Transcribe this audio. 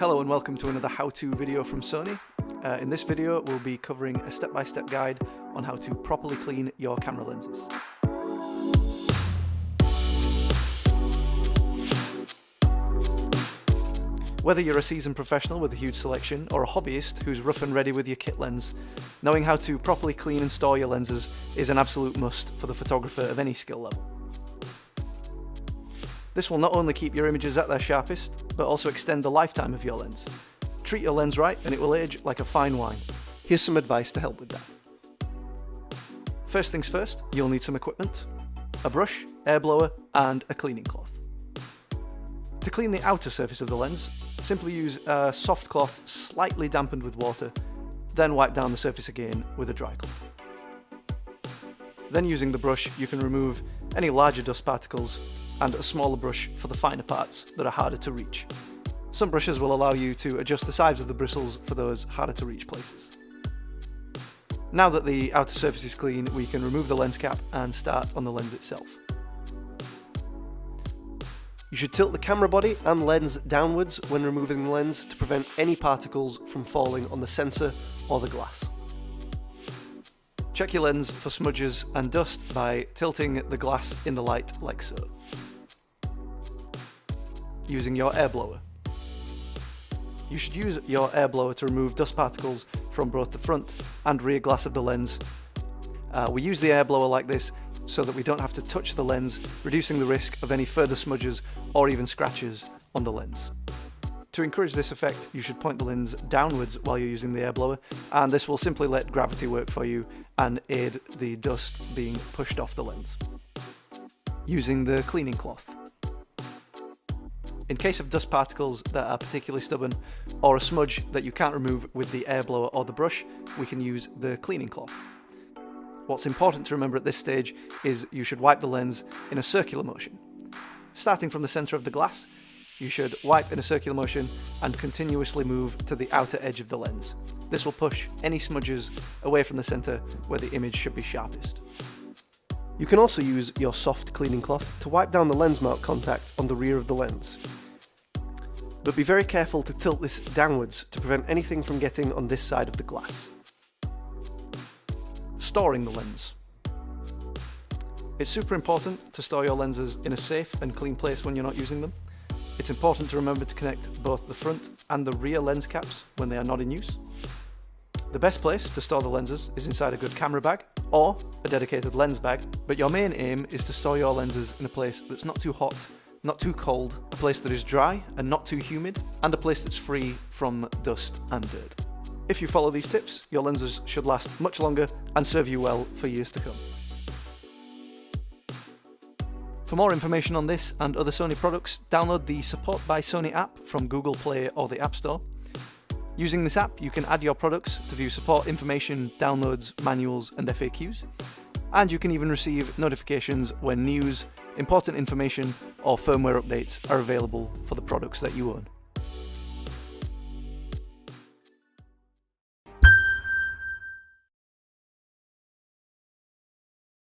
Hello and welcome to another how-to video from Sony. In this video we'll be covering a step-by-step guide on how to properly clean your camera lenses. Whether you're a seasoned professional with a huge selection or a hobbyist who's rough and ready with your kit lens, knowing how to properly clean and store your lenses is an absolute must for the photographer of any skill level. This will not only keep your images at their sharpest, but also extend the lifetime of your lens. Treat your lens right and it will age like a fine wine. Here's some advice to help with that. First things first, you'll need some equipment, a brush, air blower, and a cleaning cloth. To clean the outer surface of the lens, simply use a soft cloth slightly dampened with water, then wipe down the surface again with a dry cloth. Then using the brush, you can remove any larger dust particles and a smaller brush for the finer parts that are harder to reach. Some brushes will allow you to adjust the size of the bristles for those harder to reach places. Now that the outer surface is clean, we can remove the lens cap and start on the lens itself. You should tilt the camera body and lens downwards when removing the lens to prevent any particles from falling on the sensor or the glass. Check your lens for smudges and dust by tilting the glass in the light like so. Using your air blower. You should use your air blower to remove dust particles from both the front and rear glass of the lens. We use the air blower like this so that we don't have to touch the lens, reducing the risk of any further smudges or even scratches on the lens. To encourage this effect, you should point the lens downwards while you're using the air blower, and this will simply let gravity work for you and aid the dust being pushed off the lens. Using the cleaning cloth. In case of dust particles that are particularly stubborn, or a smudge that you can't remove with the air blower or the brush, we can use the cleaning cloth. What's important to remember at this stage is you should wipe the lens in a circular motion. Starting from the center of the glass, you should wipe in a circular motion and continuously move to the outer edge of the lens. This will push any smudges away from the center where the image should be sharpest. You can also use your soft cleaning cloth to wipe down the lens mount contact on the rear of the lens. But be very careful to tilt this downwards to prevent anything from getting on this side of the glass. Storing the lens. It's super important to store your lenses in a safe and clean place when you're not using them. It's important to remember to connect both the front and the rear lens caps when they are not in use. The best place to store the lenses is inside a good camera bag or a dedicated lens bag, but your main aim is to store your lenses in a place that's not too hot, not too cold, a place that is dry and not too humid, and a place that's free from dust and dirt. If you follow these tips, your lenses should last much longer and serve you well for years to come. For more information on this and other Sony products, download the Support by Sony app from Google Play or the App Store. Using this app, you can add your products to view support information, downloads, manuals, and FAQs. And you can even receive notifications when news, important information, or firmware updates are available for the products that you own.